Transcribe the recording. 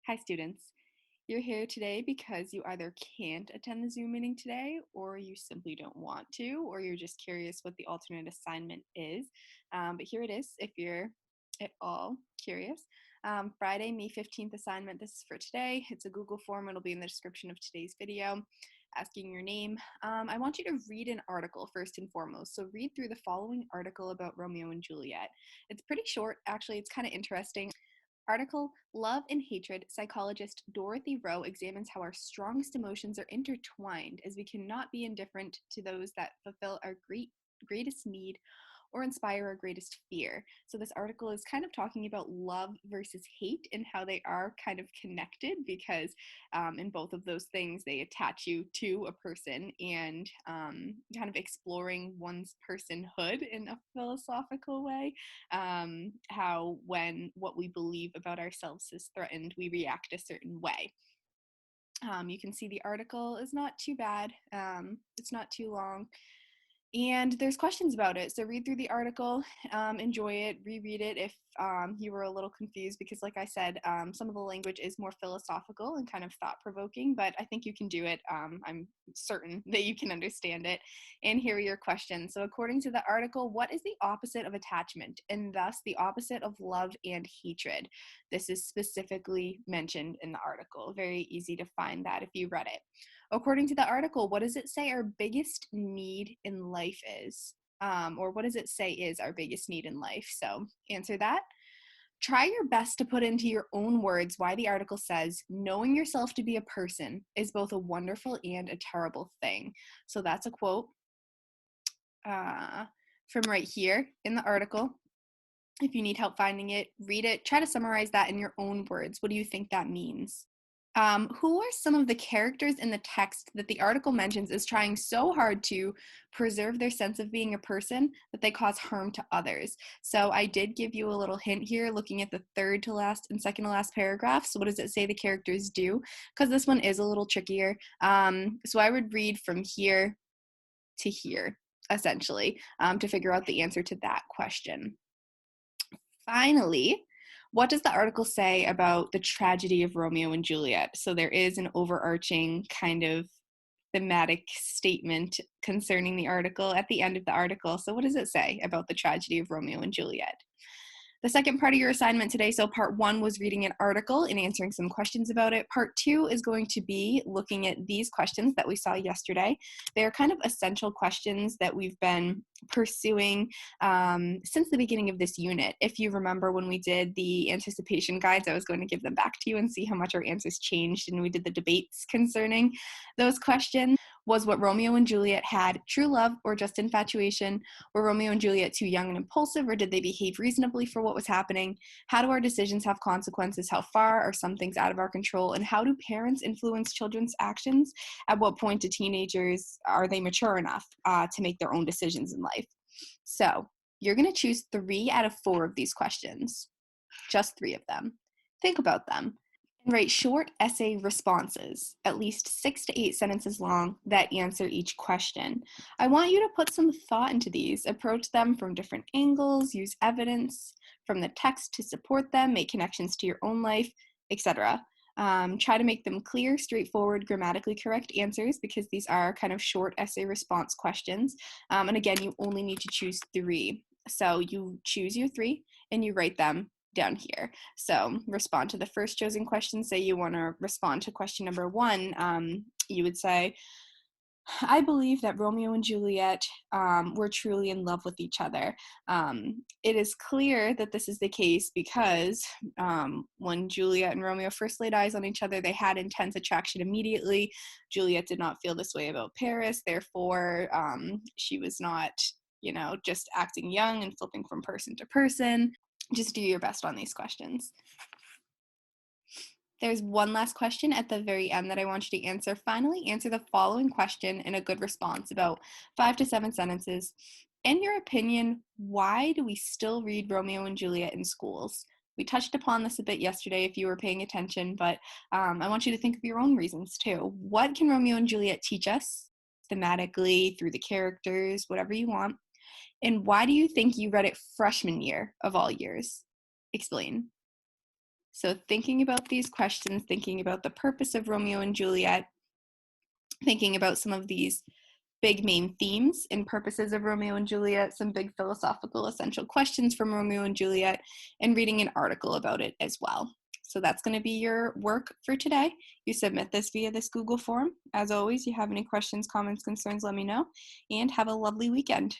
Hi students. You're here today because you either can't attend the Zoom meeting today, or you simply don't want to, or you're just curious what the alternate assignment is. But here it is if you're at all curious. Friday, May 15th assignment. This is for today. It's a Google form. It'll be in the description of today's video asking your name. I want you to read an article first and foremost. So read through the following article about Romeo and Juliet. It's pretty short. Actually, it's kind of interesting. Article Love and Hatred. Psychologist Dorothy Rowe examines how our strongest emotions are intertwined, as we cannot be indifferent to those that fulfill our greatest need or inspire our greatest fear. So this article is kind of talking about love versus hate and how they are kind of connected, because in both of those things they attach you to a person, and kind of exploring one's personhood in a philosophical way. How when what we believe about ourselves is threatened, we react a certain way. You can see the article is not too bad. It's not too long. And there's questions about it. So read through the article, enjoy it, reread it if you were a little confused, because like I said, some of the language is more philosophical and kind of thought-provoking, but I think you can do it. I'm certain that you can understand it. And here are your questions. So according to the article, what is the opposite of attachment, and thus the opposite of love and hatred? This is specifically mentioned in the article. Very easy to find that if you read it. According to the article, what does it say our biggest need in life is? Or what does it say is our biggest need in life? So answer that. Try your best to put into your own words why the article says knowing yourself to be a person is both a wonderful and a terrible thing. So that's a quote from right here in the article. If you need help finding it, read it. Try to summarize that in your own words. What do you think that means? Who are some of the characters in the text that the article mentions as trying so hard to preserve their sense of being a person that they cause harm to others? So I did give you a little hint here looking at the third to last and second to last paragraph. So what does it say the characters do? Because this one is a little trickier. So I would read from here to here, essentially, to figure out the answer to that question. Finally, what does the article say about the tragedy of Romeo and Juliet? So there is an overarching kind of thematic statement concerning the article at the end of the article. So what does it say about the tragedy of Romeo and Juliet? The second part of your assignment today, so part one was reading an article and answering some questions about it. Part two is going to be looking at these questions that we saw yesterday. They're kind of essential questions that we've been pursuing since the beginning of this unit. If you remember when we did the anticipation guides, I was going to give them back to you and see how much our answers changed, and we did the debates concerning those questions. Was what Romeo and Juliet had true love or just infatuation? Were Romeo and Juliet too young and impulsive, or did they behave reasonably for what was happening? How do our decisions have consequences? How far are some things out of our control? And how do parents influence children's actions? At what point do teenagers, are they mature enough to make their own decisions in life? So you're going to choose 3 out of 4 of these questions, just 3 of them. Think about them. And write short essay responses, at least 6 to 8 sentences long, that answer each question. I want you to put some thought into these, approach them from different angles, use evidence from the text to support them, make connections to your own life, etc. Try to make them clear, straightforward, grammatically correct answers, because these are kind of short essay response questions. And again, you only need to choose 3. So you choose your 3 and you write them down here. So respond to the first chosen question. Say you want to respond to question number 1. You would say, I believe that Romeo and Juliet were truly in love with each other. It is clear that this is the case because when Juliet and Romeo first laid eyes on each other, they had intense attraction immediately. Juliet did not feel this way about Paris. Therefore, she was not, just acting young and flipping from person to person. Just do your best on these questions. There's one last question at the very end that I want you to answer. Finally, answer the following question in a good response, about 5 to 7 sentences. In your opinion, why do we still read Romeo and Juliet in schools? We touched upon this a bit yesterday if you were paying attention, but I want you to think of your own reasons too. What can Romeo and Juliet teach us thematically, through the characters, whatever you want? And why do you think you read it freshman year of all years? Explain. So thinking about these questions, thinking about the purpose of Romeo and Juliet, thinking about some of these big main themes and purposes of Romeo and Juliet, some big philosophical essential questions from Romeo and Juliet, and reading an article about it as well. So that's going to be your work for today. You submit this via this Google form. As always, you have any questions, comments, concerns, let me know, and have a lovely weekend.